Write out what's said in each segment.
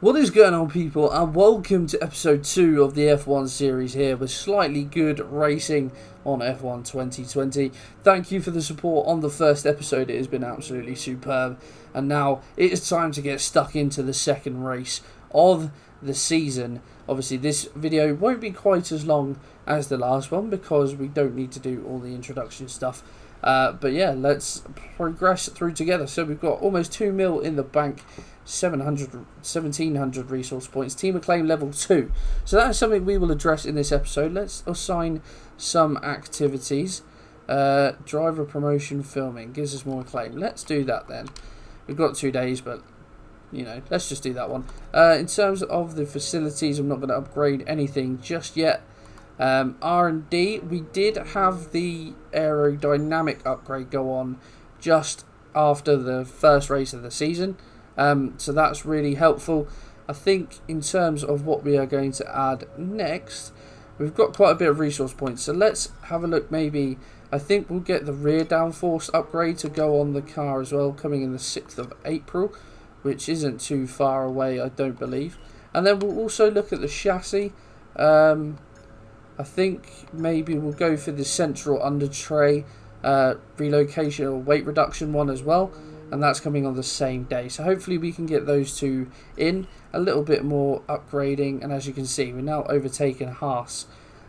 What is going on, people, and welcome to episode 2 of the F1 series here with slightly good racing on F1 2020. Thank you for the support on the first episode. It has been absolutely superb, and now it is time to get stuck into the second race of the season. Obviously this video won't be quite as long as the last one because we don't need to do all the introduction stuff. But yeah, let's progress through together. So we've got almost 2 mil in the bank, 1700 resource points, team acclaim level 2. So that is something we will address in this episode. Let's assign some activities. Driver promotion filming gives us more acclaim. Let's do that then. We've got 2 days, but you know, let's just do that one. In terms of the facilities, I'm not going to upgrade anything just yet. R&D, we did have the aerodynamic upgrade go on just after the first race of the season, so that's really helpful. I think in terms of what we are going to add next, we've got quite a bit of resource points, so let's have a look. Maybe I think we'll get the rear downforce upgrade to go on the car as well, coming in the 6th of April, which isn't too far away, I don't believe. And then we'll also look at the chassis. I think maybe we'll go for the central under tray relocation or weight reduction one as well, and that's coming on the same day. So hopefully we can get those two in, a little bit more upgrading, and as you can see, we're now overtaken Haas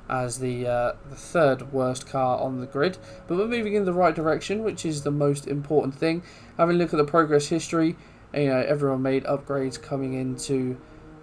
as the third worst car on the grid, but we're moving in the right direction, which is the most important thing. Having a look at the progress history, you know, everyone made upgrades coming into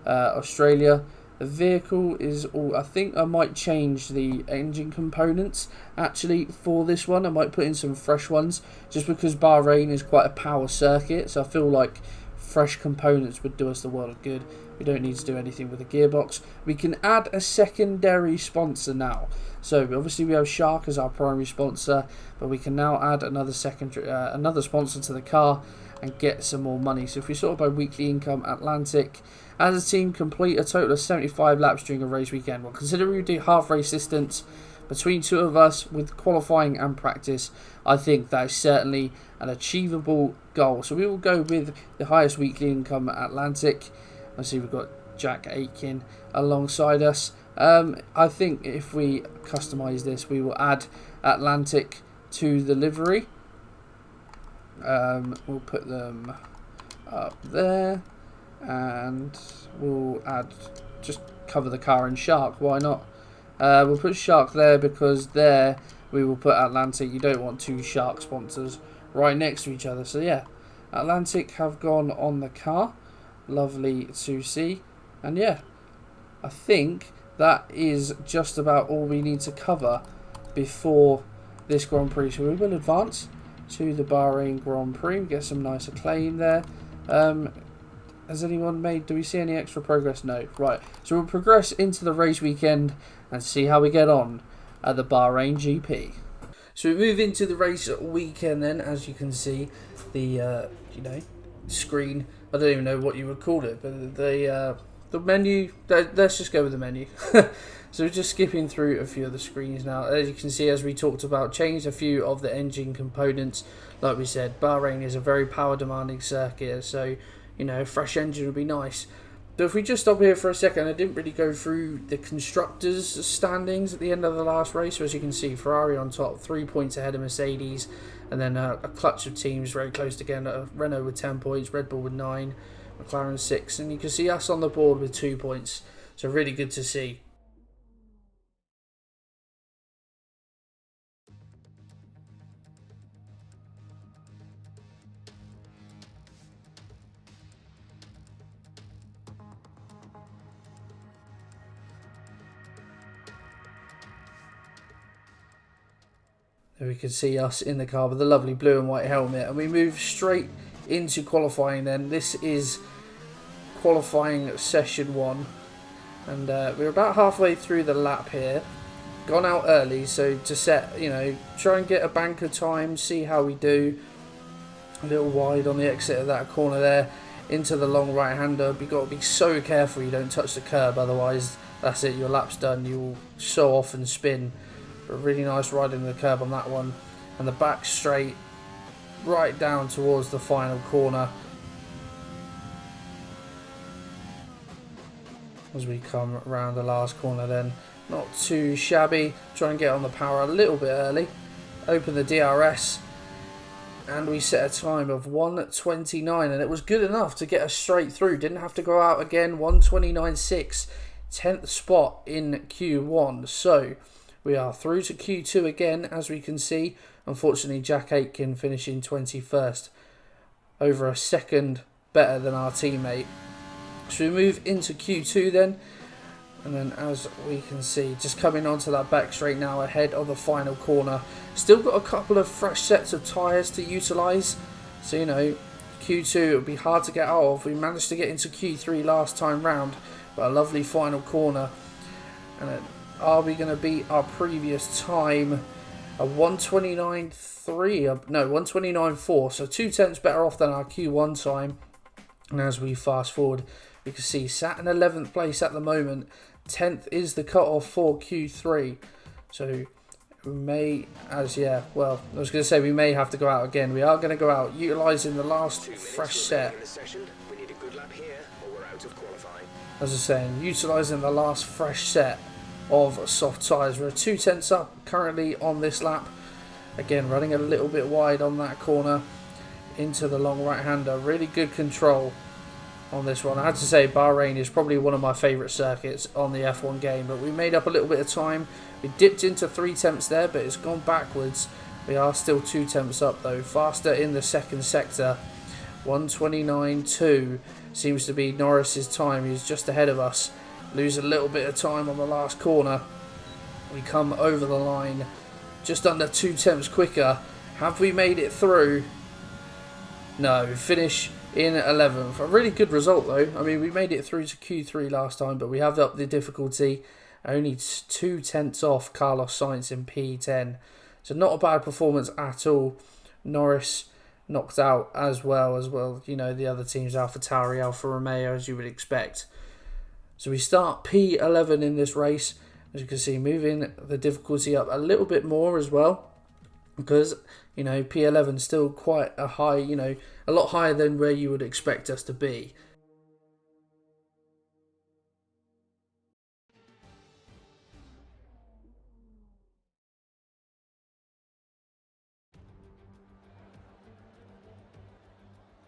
Australia. The vehicle is all, I think I might change the engine components actually for this one. I might put in some fresh ones just because Bahrain is quite a power circuit, so I feel like fresh components would do us the world of good. We don't need to do anything with the gearbox. We can add a secondary sponsor now. So obviously we have Shark as our primary sponsor, but we can now add another sponsor to the car and get some more money. So if we sort by weekly income, Atlantic, as a team complete a total of 75 laps during a race weekend. Well, considering we do half race distance between two of us with qualifying and practice, I think that is certainly an achievable goal. So we will go with the highest weekly income, Atlantic. I see we've got Jack Aitken alongside us. I think if we customize this, we will add Atlantic to the livery. We'll put them up there, and we'll add, just cover the car in Shark, why not? We'll put Shark there because there we will put Atlantic. You don't want two Shark sponsors right next to each other. So yeah, Atlantic have gone on the car. Lovely to see. And yeah, I think that is just about all we need to cover before this Grand Prix. So we will advance to the Bahrain Grand Prix. We get some nice acclaim there. Has anyone made, do we see any extra progress? No. Right, so we'll progress into the race weekend and see how we get on at the Bahrain GP. So we move into the race weekend then. As you can see, the screen, I don't even know what you would call it, but the menu, let's just go with the menu. So we're just skipping through a few of the screens now. As you can see, as we talked about, changed a few of the engine components. Like we said, Bahrain is a very power demanding circuit, so you know, a fresh engine would be nice. But if we just stop here for a second, I didn't really go through the constructors' standings at the end of the last race. So as you can see, Ferrari on top, 3 points ahead of Mercedes, and then a clutch of teams very close together. Renault with 10 points, Red Bull with 9, McLaren 6, and you can see us on the board with 2 points. So really good to see. There we can see us in the car with the lovely blue and white helmet, and we move straight into qualifying then. This is qualifying session 1, and we're about halfway through the lap here. Gone out early, so to set, try and get a banker time, see how we do. A little wide on the exit of that corner there, into the long right hander. You've got to be so careful you don't touch the curb, otherwise that's it, your lap's done. You will so often spin. But really nice riding the curb on that one, and the back straight right down towards the final corner. as we come around the last corner then. Not too shabby. Try and get on the power a little bit early. Open the DRS. And we set a time of 1:29. And it was good enough to get us straight through. Didn't have to go out again. 1:29.6. 10th spot in Q1. So we are through to Q2 again, as we can see. Unfortunately, Jack Aitken finishing 21st. Over a second better than our teammate. So we move into Q2 then. And then as we can see, just coming onto that back straight now ahead of the final corner. Still got a couple of fresh sets of tyres to utilise. So, you know, Q2 it would be hard to get out of. We managed to get into Q3 last time round. But a lovely final corner. And then, are we going to beat our previous time? A 1:29.3. No, 1:29.4. So 2/10 better off than our Q1 time. And as we fast forward, we can see sat in 11th place at the moment. 10th is the cut-off for Q3. So we may, I was going to say we may have to go out again. We are going to go out utilising the last fresh set. As I was saying, utilising the last fresh set of soft tyres. We're 2/10 up currently on this lap. Again, running a little bit wide on that corner into the long right-hander. Really good control on this one. I had to say Bahrain is probably one of my favourite circuits on the F1 game, but we made up a little bit of time. We dipped into 3/10 there, but it's gone backwards. We are still 2/10 up though. Faster in the second sector. 1:29.2 seems to be Norris's time. He's just ahead of us. Lose a little bit of time on the last corner. We come over the line just under 2/10 quicker. Have we made it through? No, finish in 11th. A really good result though. I mean, we made it through to Q3 last time, but we have upped the difficulty. Only 2/10 off Carlos Sainz in P10. So not a bad performance at all. Norris knocked out as well. You know, the other teams, AlphaTauri, Alfa Romeo, as you would expect. So we start P11 in this race. As you can see, moving the difficulty up a little bit more as well. Because, you know, P11 is still quite a high, you know, a lot higher than where you would expect us to be.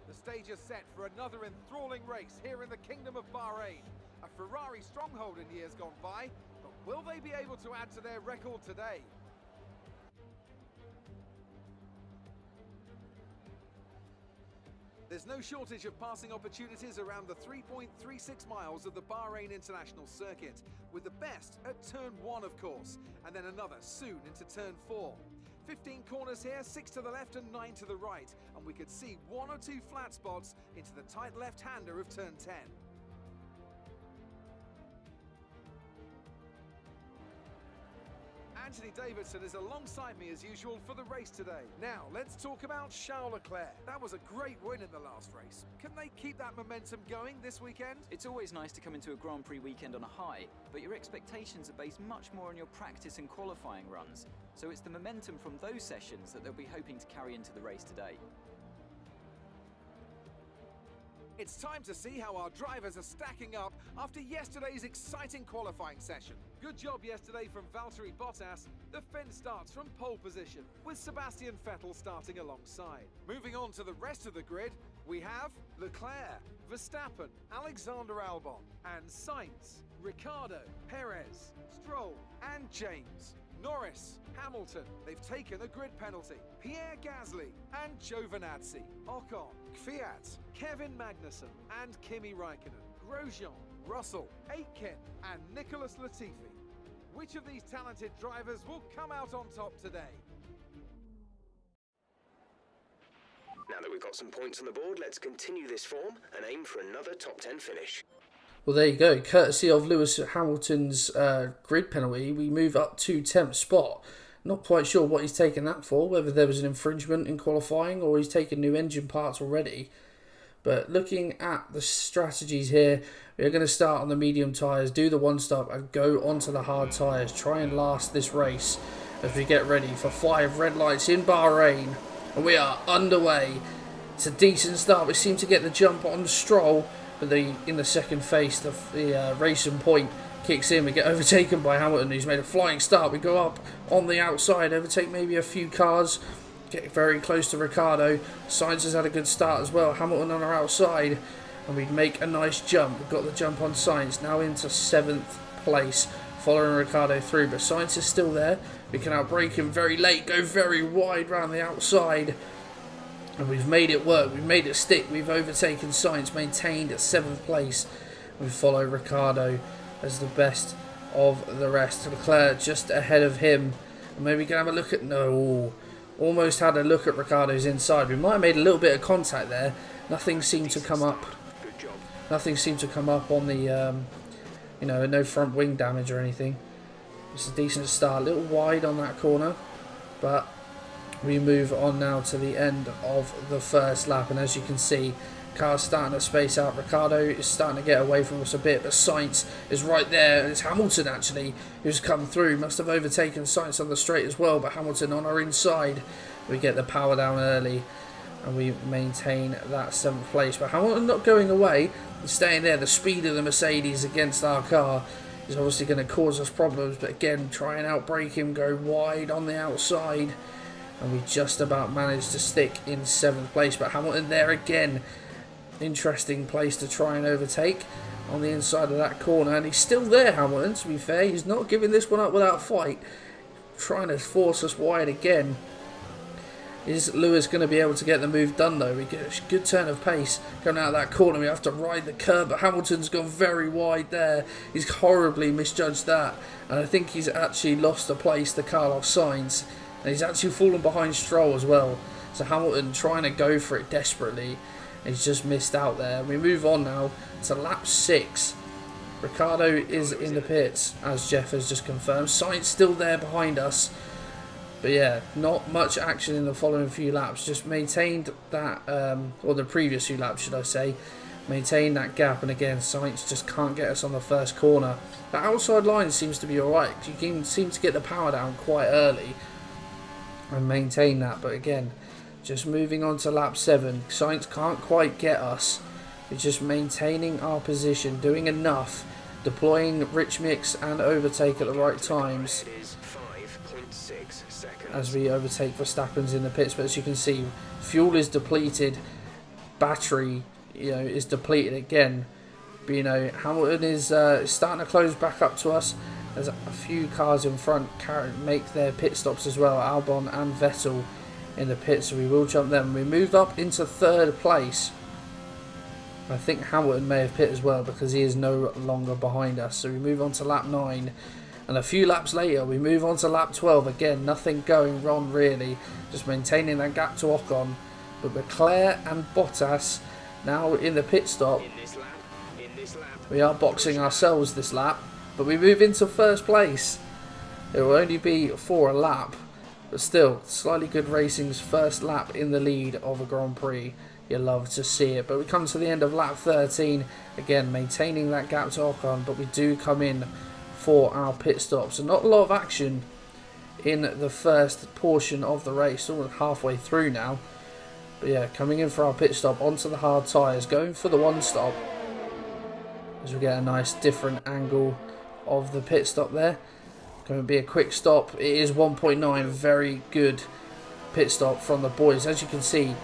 The stage is set for another enthralling race here in the Kingdom of Bahrain. A Ferrari stronghold in years gone by, but will they be able to add to their record today? There's no shortage of passing opportunities around the 3.36 miles of the Bahrain International Circuit, with the best at turn 1 of course, and then another soon into turn 4. 15 corners here, 6 to the left and 9 to the right, and we could see 1 or 2 flat spots into the tight left-hander of turn 10. Anthony Davidson is alongside me as usual for the race today. Now, let's talk about Charles Leclerc. That was a great win in the last race. Can they keep that momentum going this weekend? It's always nice to come into a Grand Prix weekend on a high, but your expectations are based much more on your practice and qualifying runs. So it's the momentum from those sessions that they'll be hoping to carry into the race today. It's time to see how our drivers are stacking up after yesterday's exciting qualifying session. Good job yesterday from Valtteri Bottas. The Finn starts from pole position, with Sebastian Vettel starting alongside. Moving on to the rest of the grid, we have Leclerc, Verstappen, Alexander Albon, and Sainz, Ricciardo, Perez, Stroll, and James. Norris, Hamilton, they've taken a grid penalty. Pierre Gasly and Giovinazzi, Ocon, Kvyat, Kevin Magnussen and Kimi Raikkonen, Grosjean, Russell, Aitken and Nicholas Latifi. Which of these talented drivers will come out on top today? Now that we've got some points on the board, let's continue this form and aim for another top 10 finish. Well, there you go. Courtesy of Lewis Hamilton's grid penalty, we move up to 10th spot. Not quite sure what he's taken that for, whether there was an infringement in qualifying or he's taken new engine parts already. But looking at the strategies here, we're going to start on the medium tyres, do the one stop and go onto the hard tyres. Try and last this race as we get ready for 5 red lights in Bahrain. And we are underway. It's a decent start. We seem to get the jump on Stroll. But in the second phase, the racing point kicks in. We get overtaken by Hamilton, who's made a flying start. We go up on the outside, overtake maybe a few cars, get very close to Ricciardo. Sainz has had a good start as well. Hamilton on our outside, and we make a nice jump. We've got the jump on Sainz, now into 7th place, following Ricciardo through. But Sainz is still there. We can outbrake him very late, go very wide round the outside. And we've made it work, we've made it stick, we've overtaken Sainz, maintained at 7th place. We follow Ricciardo as the best of the rest. Leclerc just ahead of him. And maybe we can have a look at, no, almost had a look at Ricciardo's inside. We might have made a little bit of contact there. Nothing seemed to come up. Nothing seemed to come up on the, no front wing damage or anything. It's a decent start, a little wide on that corner, but we move on now to the end of the first lap, and as you can see, cars starting to space out. Ricciardo is starting to get away from us a bit, but Sainz is right there, and it's Hamilton actually who's come through. Must have overtaken Sainz on the straight as well, but Hamilton on our inside. We get the power down early, and we maintain that 7th place. But Hamilton not going away, he's staying there. The speed of the Mercedes against our car is obviously going to cause us problems, but again, try and outbrake him, go wide on the outside. And we just about managed to stick in 7th place. But Hamilton there again. Interesting place to try and overtake on the inside of that corner. And he's still there, Hamilton, to be fair. He's not giving this one up without fight. Trying to force us wide again. Is Lewis going to be able to get the move done, though? We get a good turn of pace coming out of that corner. We have to ride the curb, but Hamilton's gone very wide there. He's horribly misjudged that. And I think he's actually lost a place to Carlos Sainz. And he's actually fallen behind Stroll as well. So Hamilton trying to go for it desperately. He's just missed out there. We move on now to lap 6. Ricciardo is in the pits, as Jeff has just confirmed. Sainz still there behind us. But yeah, not much action in the following few laps. Just maintained that, or the previous few laps should I say. Maintained that gap, and again, Sainz just can't get us on the first corner. The outside line seems to be alright. You can seem to get the power down quite early and maintain that, but again, just moving on to lap 7. Sainz can't quite get us. We're just maintaining our position, doing enough, deploying rich mix and overtake at the right times as we overtake Verstappen's in the pits. But as you can see, fuel is depleted, battery is depleted again. But Hamilton is starting to close back up to us. There's a few cars in front make their pit stops as well. Albon and Vettel in the pits, so we will jump them. We moved up into 3rd place. I think Hamilton may have pit as well because he is no longer behind us. So we move on to lap 9. And a few laps later, we move on to lap 12. Again, nothing going wrong really. Just maintaining that gap to Ocon. But Leclerc and Bottas now in the pit stop. We are boxing ourselves this lap. But we move into 1st place. It will only be for a lap. But still, slightly good racing's first lap in the lead of a Grand Prix. You love to see it. But we come to the end of lap 13. Again, maintaining that gap to Ocon. But we do come in for our pit stops. And not a lot of action in the first portion of the race. Almost halfway through now. But yeah, coming in for our pit stop onto the hard tyres. Going for the 1 stop. As we get a nice different angle of the pit stop there. Going to be a quick stop. It is 1.9. Very good pit stop from the boys. As you can see,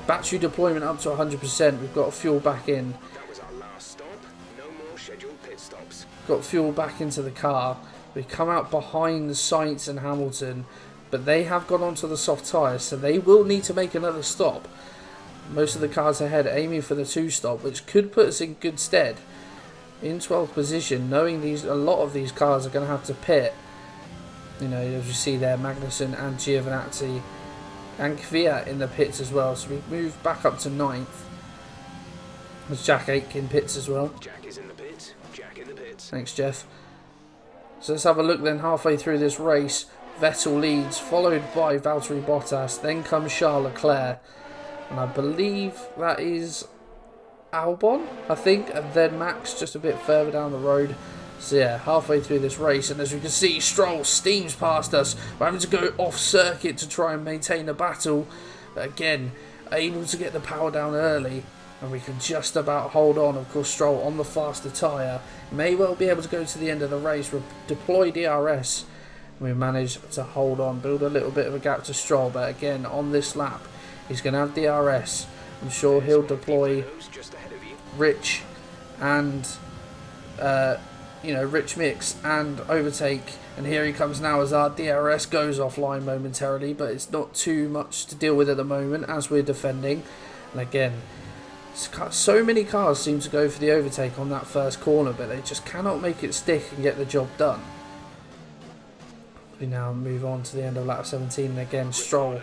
battery deployment up to 100%. We've got fuel back in. That was our last stop. No more scheduled pit stops. Got fuel back into the car. We come out behind Sainz and Hamilton, but they have gone onto the soft tyres, so they will need to make another stop. Most of the cars ahead aiming for the 2 stop, which could put us in good stead. In 12th position, knowing a lot of these cars are going to have to pit. As you see there, Magnussen and Giovinazzi and Kvyat in the pits as well. So we move back up to 9th. There's Jack Aitken pits as well. Jack is in the pits. Jack in the pits. Thanks, Jeff. So let's have a look then halfway through this race. Vettel leads, followed by Valtteri Bottas. Then comes Charles Leclerc. And I believe that is Albon, I think, and then Max just a bit further down the road. So yeah, halfway through this race, and as you can see, Stroll steams past us. We're having to go off circuit to try and maintain the battle. But again, able to get the power down early. and we can just about hold on. Of course, Stroll on the faster tyre may well be able to go to the end of the race. We'll deploy DRS. We managed to hold on, build a little bit of a gap to Stroll, but again on this lap he's going to have DRS. I'm sure he'll deploy Rich and Rich Mix and overtake, and here he comes now as our DRS goes offline momentarily, but it's not too much to deal with at the moment as we're defending. And again, so many cars seem to go for the overtake on that first corner, but they just cannot make it stick and get the job done. We now move on to the end of lap 17, and again Stroll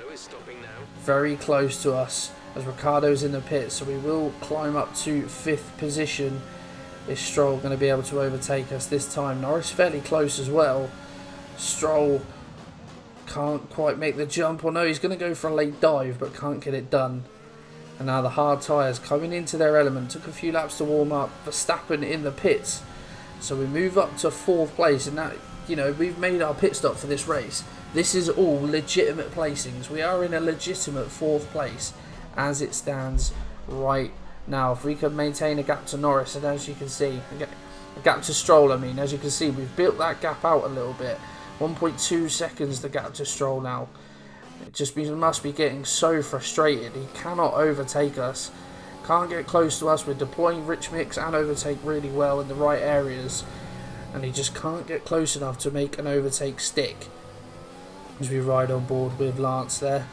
very close to us as Ricciardo's in the pit, so we will climb up to 5th position. Is Stroll going to be able to overtake us this time? Norris fairly close as well. Stroll can't quite make the jump, or no, he's going to go for a late dive but can't get it done. And now the hard tyres coming into their element. Took a few laps to warm up. Verstappen in the pits, so we move up to 4th place, and now we've made our pit stop for this race. This is all legitimate placings. We are in a legitimate 4th place as it stands right now. If we can maintain a gap to Norris, and as you can see, a gap to Stroll, as you can see, we've built that gap out a little bit. 1.2 seconds the gap to Stroll now. It just must be getting so frustrated. He cannot overtake us. Can't get close to us. We're deploying Rich Mix and overtake really well in the right areas, and he just can't get close enough to make an overtake stick. As we ride on board with Lance there,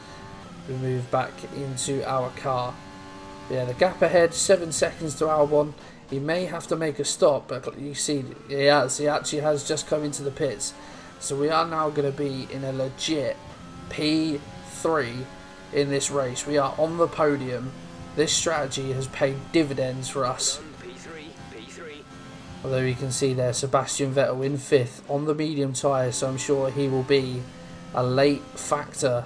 we move back into our car. Yeah, the gap ahead, 7 seconds to Albon. He may have to make a stop, but you see he actually has just come into the pits. So we are now going to be in a legit P3 in this race. We are on the podium. This strategy has paid dividends for us. Although you can see there Sebastian Vettel in 5th on the medium tyre, so I'm sure he will be a late factor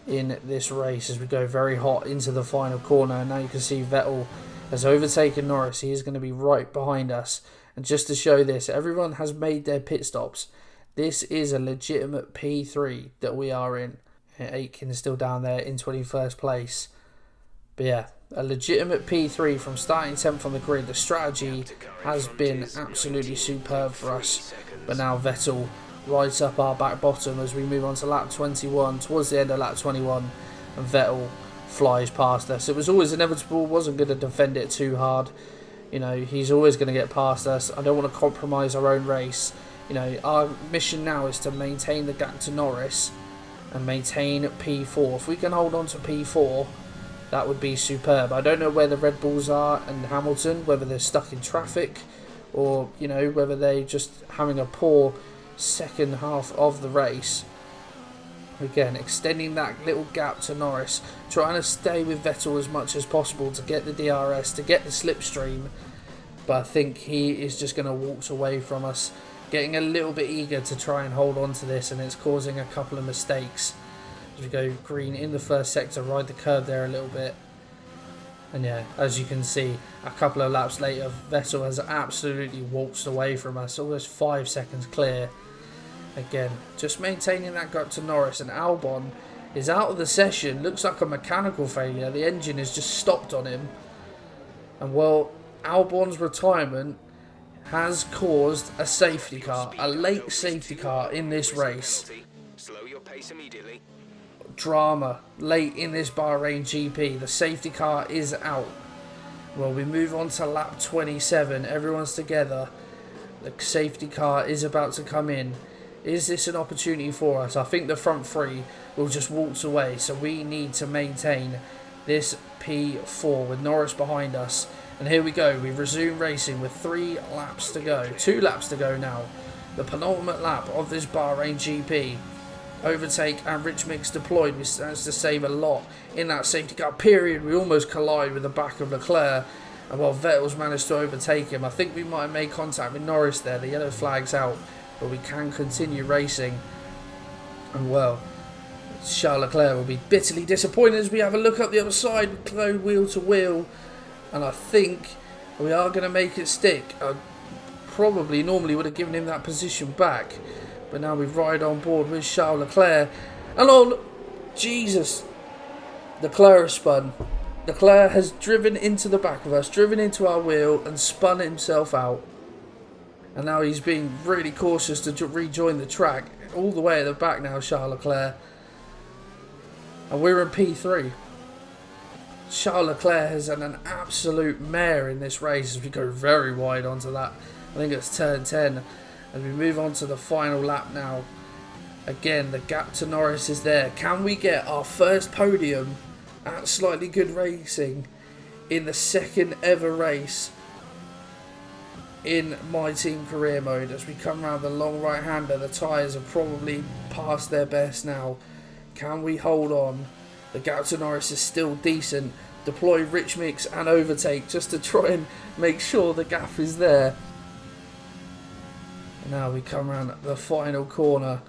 in this race as we go very hot into the final corner. And now you can see Vettel has overtaken Norris. He is going to be right behind us. And just to show this, everyone has made their pit stops. This is a legitimate P3 that we are in. Aitken is still down there in 21st place. But yeah, a legitimate P3 from starting 10th on the grid. The strategy has been absolutely superb for us. But now Vettel rides up our back bottom as we move on to lap 21, towards the end of lap 21, and Vettel flies past us. It was always inevitable, wasn't going to defend it too hard. He's always going to get past us. I don't want to compromise our own race. Our mission now is to maintain the gap to Norris and maintain P4. If we can hold on to P4, that would be superb. I don't know where the Red Bulls are and Hamilton, whether they're stuck in traffic or, whether they're just having a poor second half of the race. Again, extending that little gap to Norris, trying to stay with Vettel as much as possible to get the DRS, to get the slipstream, but I think he is just going to walk away from us, getting a little bit eager to try and hold on to this, and it's causing a couple of mistakes. As we go green in the first sector, ride the curb there a little bit. And yeah, as you can see, a couple of laps later, Vettel has absolutely waltzed away from us, almost 5 seconds clear. Again, just maintaining that gap to Norris, and Albon is out of the session. Looks like a mechanical failure. The engine has just stopped on him. And well, Albon's retirement has caused a safety car, a late safety car in this race. Slow your pace immediately. Drama late in this Bahrain GP. The safety car is out. Well, we move on to lap 27. Everyone's together. The safety car is about to come in. Is this an opportunity for us? I think the front three will just waltz away, so we need to maintain this P4 with Norris behind us. And here we go, we resume racing with 3 laps to go, 2 laps to go now. The penultimate lap of this Bahrain GP. Overtake and Rich Mix deployed, which stands to save a lot in that safety car period. We almost collide with the back of Leclerc, and while Vettel's managed to overtake him, I think we might have made contact with Norris there. The yellow flag's out, but we can continue racing. And well, Charles Leclerc will be bitterly disappointed as we have a look up the other side. We go wheel to wheel, and I think we are going to make it stick. I probably normally would have given him that position back, but now we ride on board with Charles Leclerc. And oh, Jesus, Leclerc has spun. Leclerc has driven into the back of us, driven into our wheel and spun himself out. And now he's being really cautious to rejoin the track. All the way at the back now, Charles Leclerc. And we're in P3. Charles Leclerc has had an absolute mare in this race as we go very wide onto that. I think it's turn 10. As we move on to the final lap now. Again, the gap to Norris is there. Can we get our first podium at Slightly Good Racing in the second ever race in My Team career mode? As we come around the long right hander, the tyres are probably past their best now. Can we hold on? The gap to Norris is still decent. Deploy rich mix and overtake just to try and make sure the gap is there. And now we come around the final corner,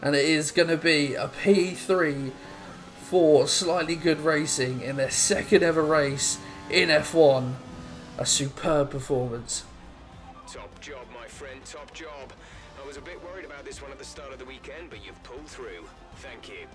and it is going to be a P3 for Slightly Good Racing in their second ever race in F1. A superb performance. Top job, my friend, top job. I was a bit worried about this one at the start of the weekend, but you've pulled through. Thank you.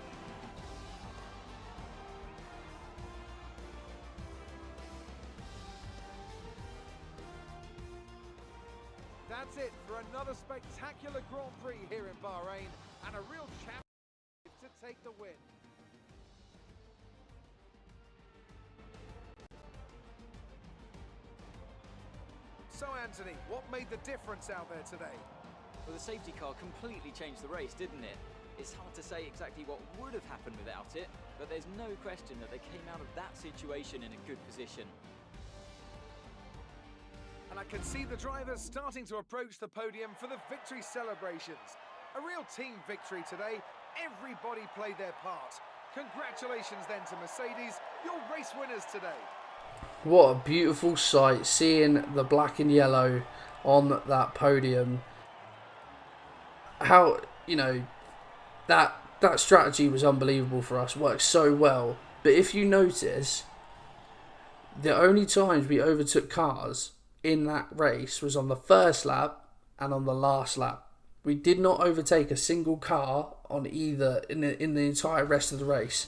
That's it for another spectacular Grand Prix here in Bahrain, and a real championship to take the win. So Anthony, what made the difference out there today? Well, the safety car completely changed the race, didn't it? It's hard to say exactly what would have happened without it, but there's no question that they came out of that situation in a good position. And I can see the drivers starting to approach the podium for the victory celebrations. A real team victory today. Everybody played their part. Congratulations then to Mercedes, your race winners today. What a beautiful sight, seeing the black and yellow on that podium. How, that strategy was unbelievable for us, worked so well. But if you notice, the only times we overtook cars in that race was on the first lap and on the last lap. We did not overtake a single car on either in the entire rest of the race,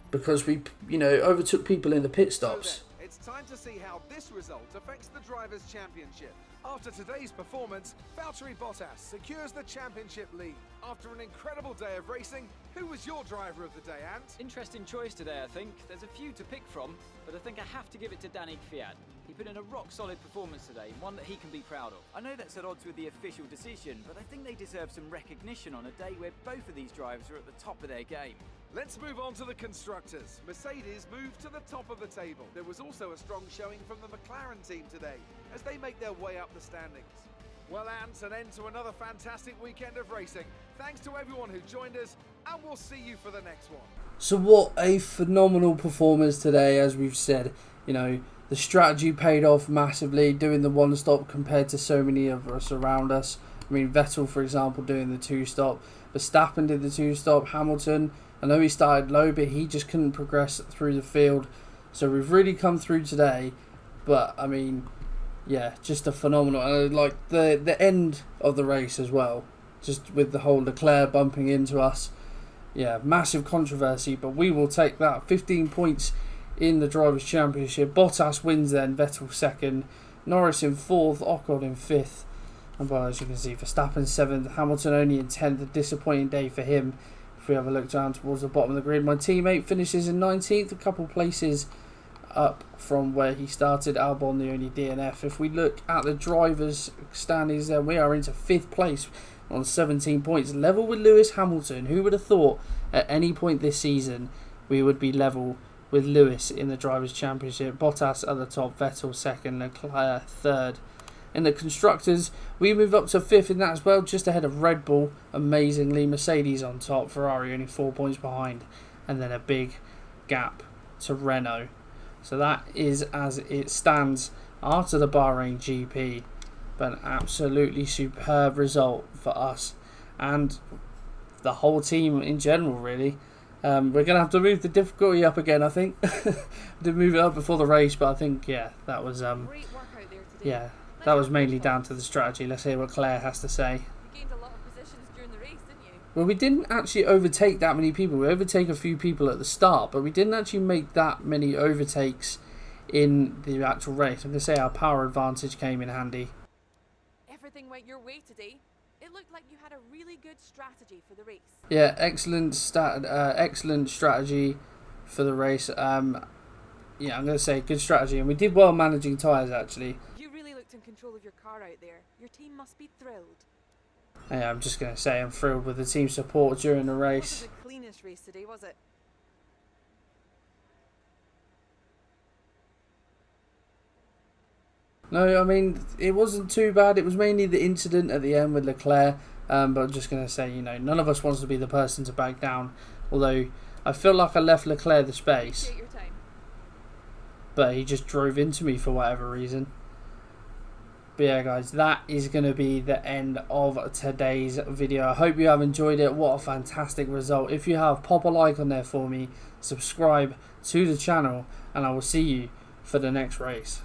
because we overtook people in the pit stops. So then, it's time to see how this result affects the Drivers' Championship. After today's performance, Valtteri Bottas secures the championship lead. After an incredible day of racing, who was your driver of the day, Ant? Interesting choice today, I think. There's a few to pick from, but I think I have to give it to Danny Kvyat. He put in a rock-solid performance today, one that he can be proud of. I know that's at odds with the official decision, but I think they deserve some recognition on a day where both of these drivers are at the top of their game. Let's move on to the constructors. Mercedes moved to the top of the table. There was also a strong showing from the McLaren team today as they make their way up the standings. Well, Ant, an end to another fantastic weekend of racing. Thanks to everyone who joined us, and we'll see you for the next one. So what a phenomenal performance today, as we've said. The strategy paid off massively, doing the one-stop compared to so many of us around us. I mean, Vettel, for example, doing the two-stop. Verstappen did the two-stop. Hamilton, I know he started low, but he just couldn't progress through the field. So we've really come through today. But, I mean, yeah, just a phenomenal... like, the end of the race as well. Just with the whole Leclerc bumping into us. Yeah, massive controversy, but we will take that. 15 points in the Drivers' Championship. Bottas wins then, Vettel second, Norris in fourth, Ocon in fifth, and well, as you can see, Verstappen seventh, Hamilton only in 10th. A disappointing day for him. If we have a look down towards the bottom of the grid, my teammate finishes in 19th, a couple places up from where he started. Albon the only DNF. If we look at the drivers' standings, then we are into 5th place on 17 points, level with Lewis Hamilton. Who would have thought at any point this season we would be level with Lewis in the Drivers' Championship? Bottas at the top, Vettel second, Leclerc third. In the Constructors, we move up to 5th in that as well, just ahead of Red Bull, amazingly. Mercedes on top, Ferrari only 4 points behind, and then a big gap to Renault. So that is as it stands after the Bahrain GP. But an absolutely superb result for us and the whole team in general, really. We're going to have to move the difficulty up again, I think. Did move it up before the race, but I think, that was that was mainly down to the strategy. Let's hear what Claire has to say. You gained a lot of positions during the race, didn't you? Well, we didn't actually overtake that many people. We overtake a few people at the start, but we didn't actually make that many overtakes in the actual race. I'm going to say our power advantage came in handy. Everything went your way today. It looked like you had a really good strategy for the race. Yeah, excellent strategy for the race. Yeah, I'm going to say good strategy, and we did well managing tyres actually. You really looked in control of your car out there. Your team must be thrilled. Yeah, I'm just going to say I'm thrilled with the team support during the It race. wasn't the cleanest race today, was it? No, I mean, it wasn't too bad. It was mainly the incident at the end with Leclerc. But I'm just going to say, you know, none of us wants to be the person to back down. Although, I feel like I left Leclerc the space. Appreciate your time. But he just drove into me for whatever reason. But yeah, guys, that is going to be the end of today's video. I hope you have enjoyed it. What a fantastic result. If you have, pop a like on there for me. Subscribe to the channel. And I will see you for the next race.